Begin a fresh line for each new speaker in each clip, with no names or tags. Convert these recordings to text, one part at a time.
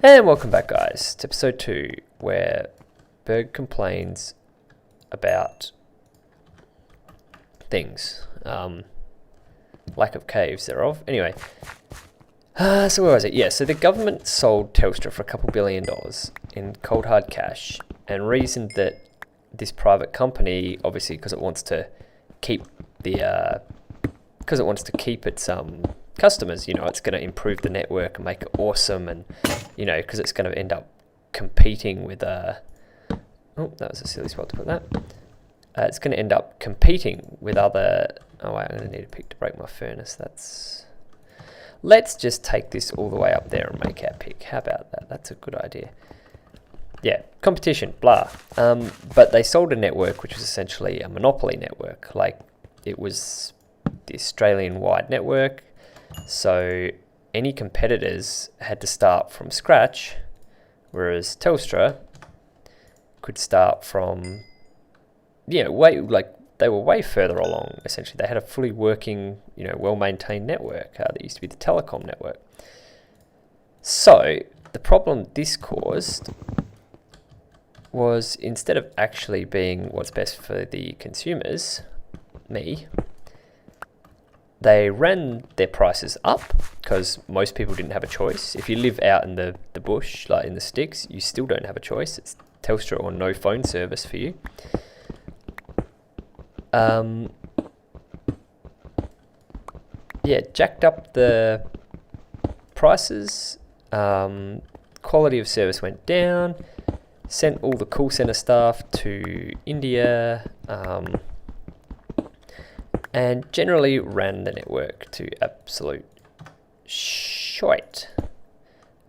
And welcome back, guys, to episode 2, where Berg complains about things. Lack of caves thereof. Anyway, so where was it? Yeah, so the government sold Telstra for $2 billion in cold hard cash and reasoned that this private company, obviously because it wants to keep the its customers, it's going to improve the network and make it awesome, and because it's going to end up competing with oh, that was a silly spot to put that. It's going to end up competing with other. Oh wait, I'm going to need a pick to break my furnace. Let's just take this all the way up there and make our pick. How about that? That's a good idea. Yeah, competition, blah. But they sold a network which was essentially a monopoly network. Like, it was the Australian-wide network. So any competitors had to start from scratch, whereas Telstra could start from, they were way further along. Essentially, they had a fully working, well-maintained network that used to be the telecom network. So the problem this caused was, instead of actually being what's best for the consumers, they ran their prices up because most people didn't have a choice. If you live out in the bush, like in the sticks, you still don't have a choice. It's Telstra or no phone service for you. Jacked up the prices. Quality of service went down. Sent all the call center staff to India. And generally ran the network to absolute shite.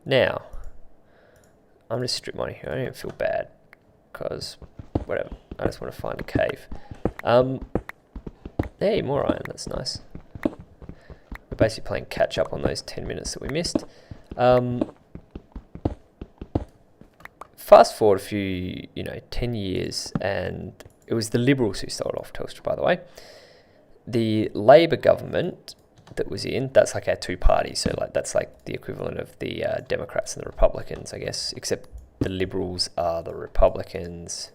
Now, I'm just strip mining here. I don't even feel bad, because whatever. I just want to find a cave. Hey, more iron. That's nice. We're basically playing catch up on those 10 minutes that we missed. Fast forward a few, 10 years, and it was the Liberals who sold off Telstra, by the way. The Labor government that was in, that's like our two parties, so that's like the equivalent of the Democrats and the Republicans, I guess, except the Liberals are the Republicans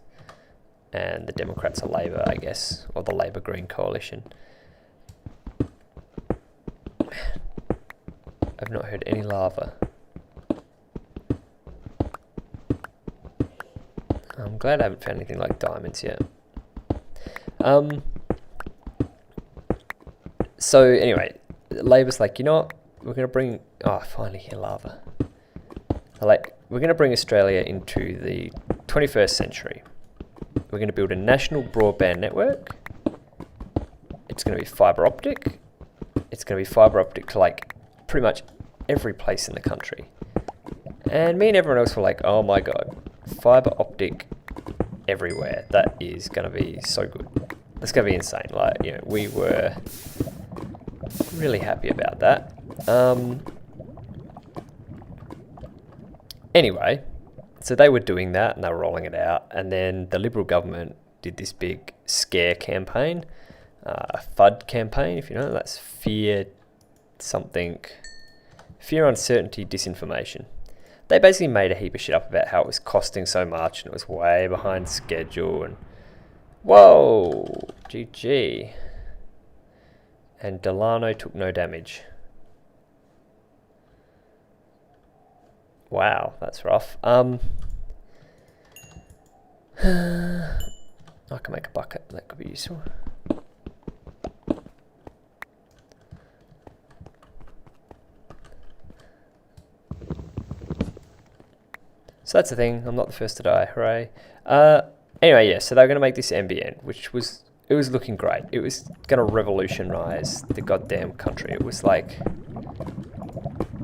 and the Democrats are Labor, I guess, or the Labor-Green coalition. I've not heard any lava. I'm glad I haven't found anything like diamonds yet. So anyway, Labor's like, we're going to bring... Oh, finally here, lava. We're going to bring Australia into the 21st century. We're going to build a national broadband network. It's going to be fibre optic. It's going to be fibre optic to pretty much every place in the country. And me and everyone else were like, oh my God, fibre optic everywhere. That is going to be so good. That's going to be insane. We were really happy about that. Anyway, so they were doing that and they were rolling it out, and then the Liberal government did this big scare campaign, a FUD campaign, if you know, that's fear, uncertainty, disinformation. They basically made a heap of shit up about how it was costing so much and it was way behind schedule, and whoa, GG. And Delano took no damage. Wow, that's rough. I can make a bucket. That could be useful. So that's the thing. I'm not the first to die. Hooray. Anyway, yeah, so they were going to make this NBN, which was... It was looking great. It was going to revolutionise the goddamn country. It was like...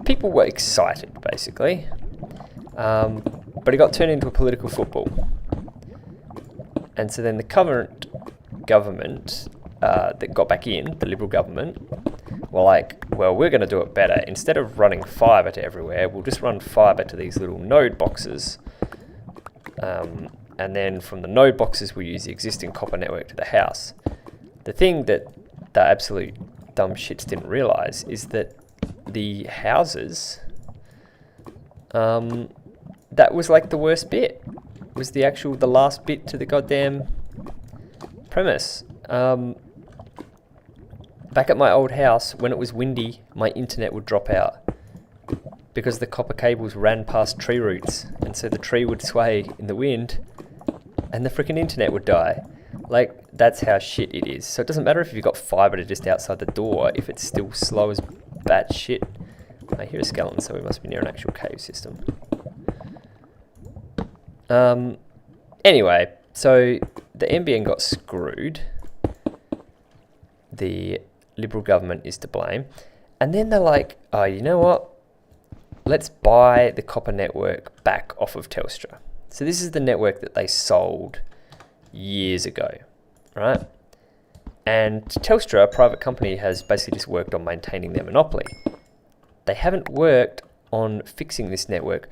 People were excited, basically. But it got turned into a political football. And so then the current government that got back in, the Liberal government, were like, well, we're going to do it better. Instead of running fibre to everywhere, we'll just run fibre to these little node boxes. And then from the node boxes, we'll use the existing copper network to the house. The thing that the absolute dumb shits didn't realise is that the houses that was like the worst bit. Was the last bit to the goddamn premise. Back at my old house, when it was windy, my internet would drop out because the copper cables ran past tree roots, and so the tree would sway in the wind and the freaking internet would die. Like, that's how shit it is. So it doesn't matter if you've got fibre to just outside the door if it's still slow as bat shit. I hear a skeleton, so we must be near an actual cave system. Anyway, so the NBN got screwed. The Liberal government is to blame. And then they're like, oh, you know what? Let's buy the copper network back off of Telstra. So this is the network that they sold years ago, right? And Telstra, a private company, has basically just worked on maintaining their monopoly. They haven't worked on fixing this network,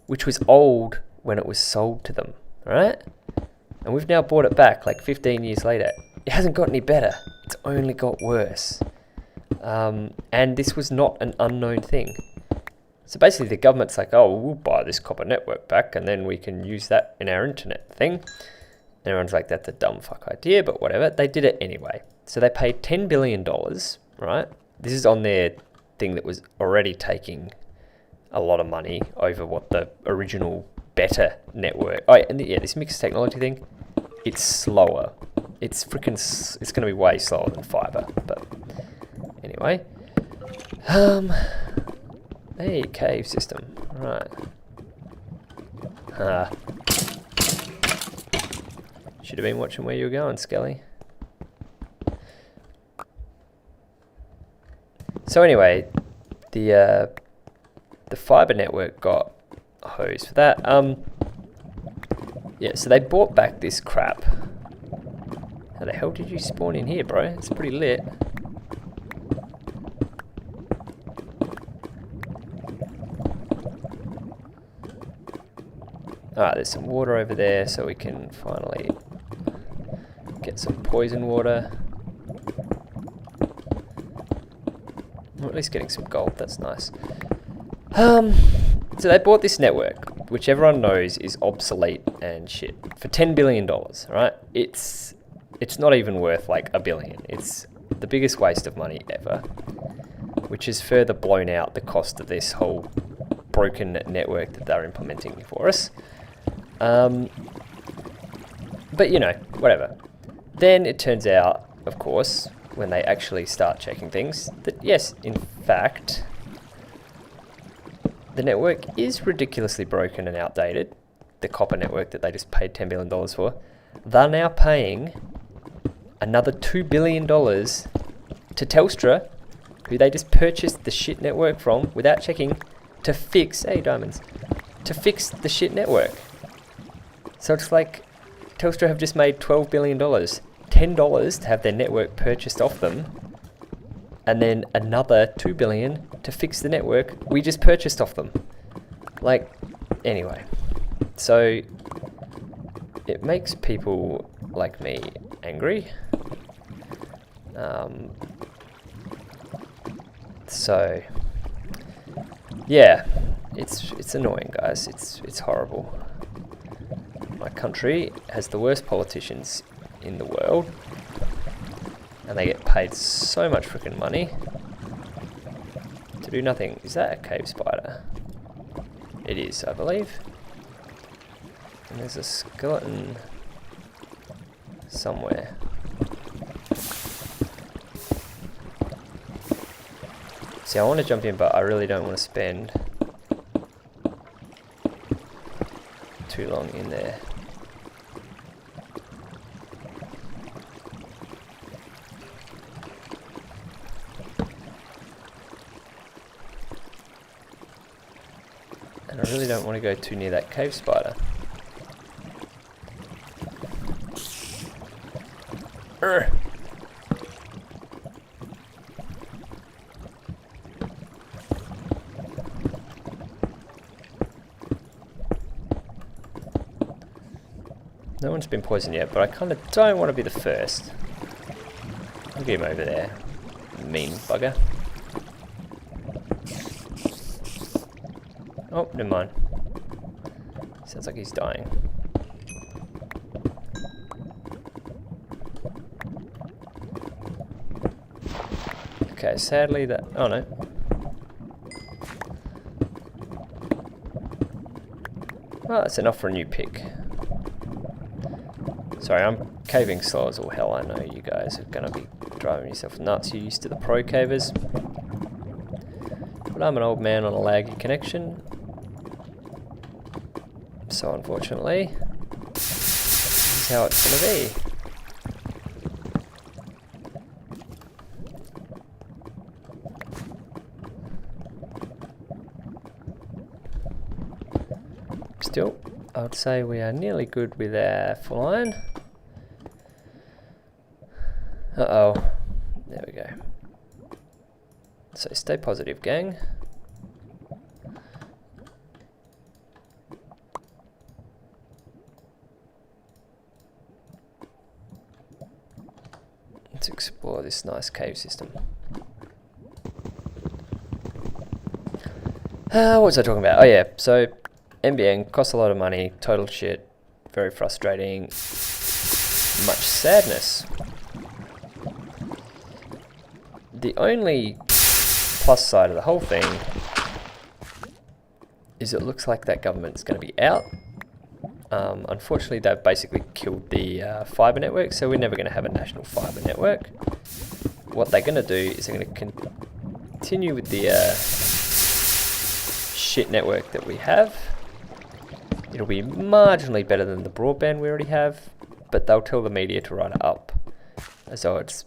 which was old when it was sold to them, right? And we've now bought it back like 15 years later. It hasn't got any better. It's only got worse. And this was not an unknown thing. So basically the government's like, oh, we'll buy this copper network back and then we can use that in our internet thing. And everyone's like, that's a dumb fuck idea, but whatever. They did it anyway. So they paid $10 billion, right? This is on their thing that was already taking a lot of money over what the original better network. Oh, and yeah, this mixed technology thing, it's slower. It's going to be way slower than fibre. But anyway, hey, cave system, right? Should have been watching where you were going, Skelly. So anyway, the fibre network got hosed for that. Yeah, so they bought back this crap. How the hell did you spawn in here, bro? It's pretty lit. Alright, there's some water over there, so we can finally get some poison water. I'm at least getting some gold, that's nice. So they bought this network, which everyone knows is obsolete and shit, for $10 billion, right? It's not even worth like $1 billion. It's the biggest waste of money ever, which has further blown out the cost of this whole broken network that they're implementing for us. But you know, whatever. Then it turns out, of course, when they actually start checking things, that yes, in fact, the network is ridiculously broken and outdated. The copper network that they just paid $10 billion for. They're now paying another $2 billion to Telstra, who they just purchased the shit network from without checking, to fix, hey diamonds, to fix the shit network. So it's like Telstra have just made $12 billion, $10 to have their network purchased off them, and then another $2 billion to fix the network we just purchased off them. Like, anyway, so it makes people like me angry. So yeah, it's annoying, guys. It's horrible. My country has the worst politicians in the world, and they get paid so much freaking money to do nothing. Is that a cave spider? It is, I believe. And there's a skeleton somewhere. See, I want to jump in, but I really don't want to spend too long in there. And I really don't want to go too near that cave spider. Urgh. No one's been poisoned yet, but I kind of don't want to be the first. I'll get him over there. Mean bugger. Oh, never mind. Sounds like he's dying. Okay, sadly that... Oh no. Oh, that's enough for a new pick. Sorry, I'm caving slow as all hell. I know you guys are going to be driving yourself nuts. You're used to the pro cavers. But I'm an old man on a laggy connection. So unfortunately, this is how it's going to be. Still, I would say we are nearly good with our full iron. Uh-oh. There we go. So stay positive, gang. Let's explore this nice cave system. What was I talking about? Oh yeah, so NBN costs a lot of money, total shit, very frustrating, much sadness. The only plus side of the whole thing is it looks like that government's going to be out. Unfortunately, they've basically killed the fibre network, so we're never going to have a national fibre network. What they're going to do is they're going to continue with the shit network that we have. It'll be marginally better than the broadband we already have, but they'll tell the media to write it up as though it's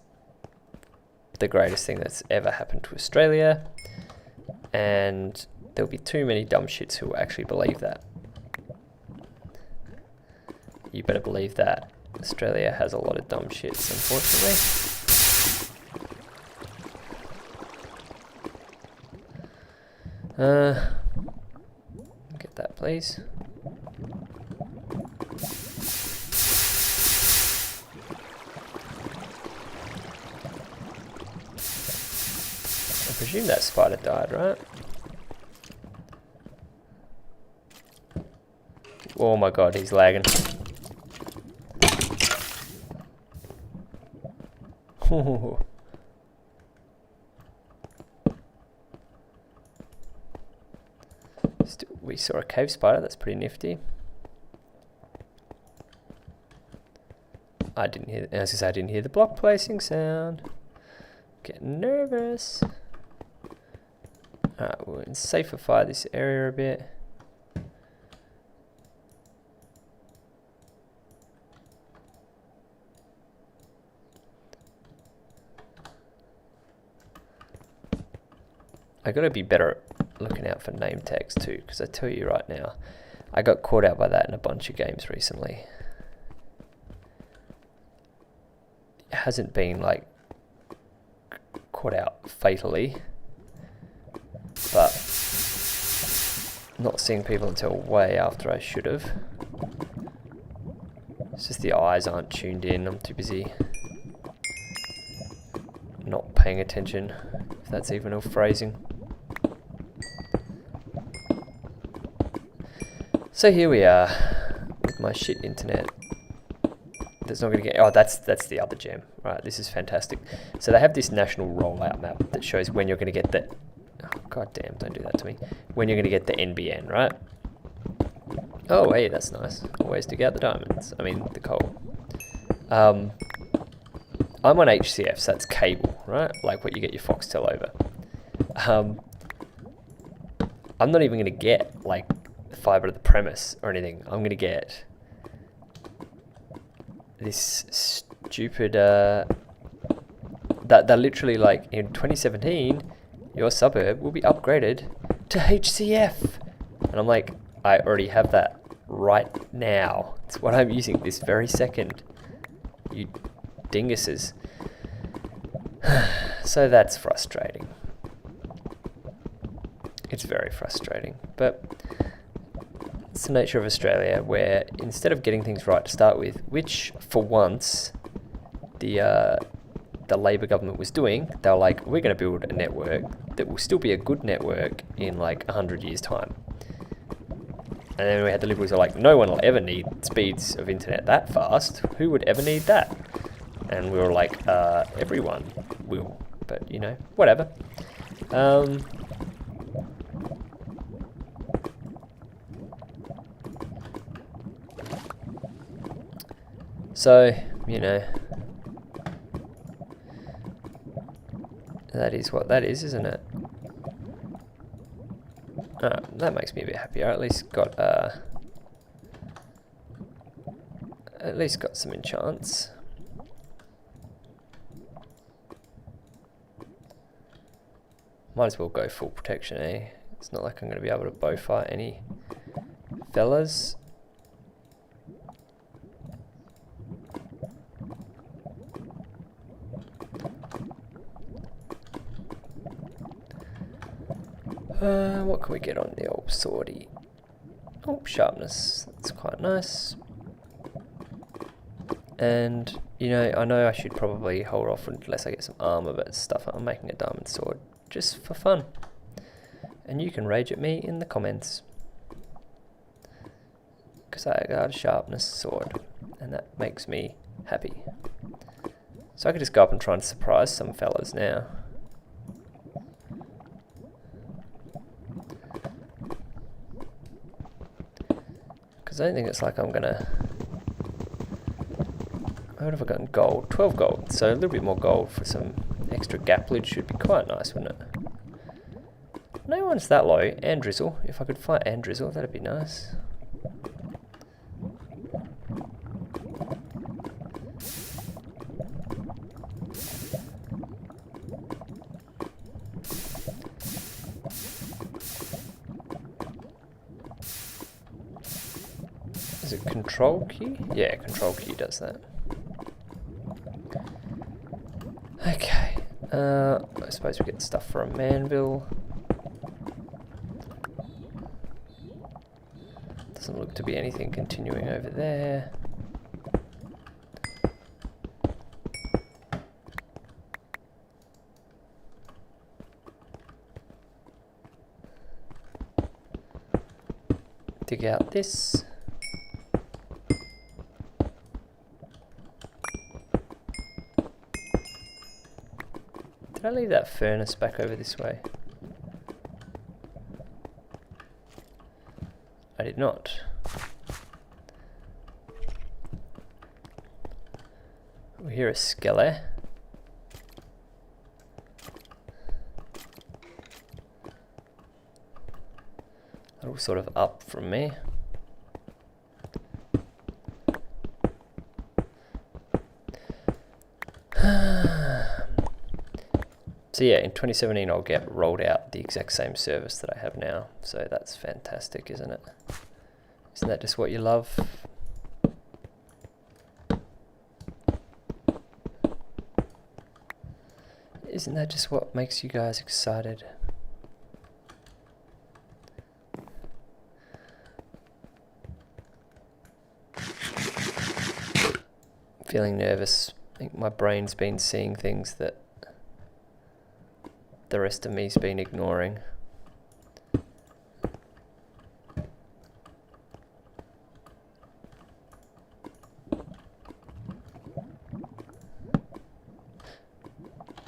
the greatest thing that's ever happened to Australia, and there'll be too many dumb shits who will actually believe that. You better believe that. Australia has a lot of dumb shits, unfortunately. Get that, please. I presume that spider died, right? Oh my god, he's lagging. We saw a cave spider, that's pretty nifty. I didn't hear, as I said, I didn't hear the block placing sound. Getting nervous. Alright, we'll safify this area a bit. I gotta be better at looking out for name tags too, because I tell you right now, I got caught out by that in a bunch of games recently. It hasn't been like caught out fatally, but not seeing people until way after I should have. It's just the eyes aren't tuned in. I'm too busy not paying attention, if that's even a phrasing. So here we are with my shit internet. That's not going to get... Oh, that's the other gem. Right, this is fantastic. So they have this national rollout map that shows when you're going to get the... Oh, god damn, don't do that to me. When you're going to get the NBN, right? Oh, hey, that's nice. Ways to get the diamonds. I mean, the coal. I'm on HCF, so that's cable, right? Like what you get your Foxtel over. I'm not even going to get, like, fibre to the premise or anything. I'm going to get this stupid... that literally, like, in 2017, your suburb will be upgraded to HCF. And I'm like, I already have that right now. It's what I'm using this very second. You dinguses. So that's frustrating. It's very frustrating. But it's the nature of Australia, where instead of getting things right to start with, which for once the Labor government was doing, they were like, we're going to build a network that will still be a good network in like 100 years time. And then we had the Liberals who were like, no one will ever need speeds of internet that fast. Who would ever need that? And we were like, everyone will. But, you know, whatever. So, you know, that is what that is, isn't it? That makes me a bit happier. I at least got some enchants. Might as well go full protection, eh? It's not like I'm going to be able to bow fight any fellas. What can we get on the old swordy? Oh, sharpness. That's quite nice. And, you know I should probably hold off unless I get some armor, but stuff. I'm making a diamond sword just for fun. And you can rage at me in the comments. Because I got a sharpness sword. And that makes me happy. So I could just go up and try and surprise some fellas now. Because I don't think it's like I'm gonna... What have I gotten? Gold. 12 gold. So a little bit more gold for some extra gaplage should be quite nice, wouldn't it? No one's that low. And Drizzle. If I could fight and Drizzle, that'd be nice. Is it control key? Yeah, control key does that. Okay. I suppose we get stuff for a manville. Doesn't look to be anything continuing over there. Dig out this. Did I leave that furnace back over this way? I did not. We hear a skele. A little sort of up from me. So yeah, in 2017 I'll get rolled out the exact same service that I have now. So that's fantastic, isn't it? Isn't that just what you love? Isn't that just what makes you guys excited? Feeling nervous. I think my brain's been seeing things that the rest of me's been ignoring.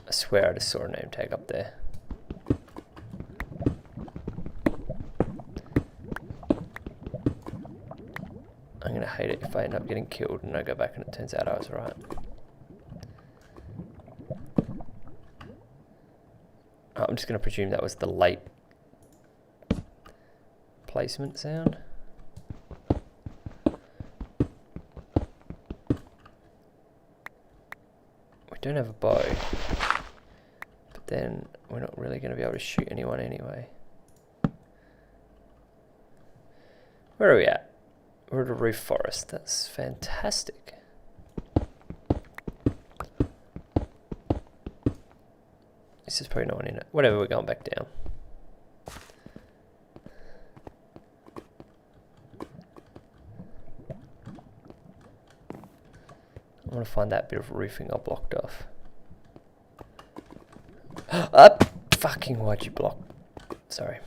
I swear I just saw a name tag up there. I'm gonna hate it if I end up getting killed and I go back and it turns out I was right. I'm just going to presume that was the late placement sound. We don't have a bow, but then we're not really going to be able to shoot anyone anyway. Where are we at? We're at a roof forest. That's fantastic. There's probably no one in it. Whatever, we're going back down. I want to find that bit of roofing I blocked off. Up! Fucking why'd you block? Sorry.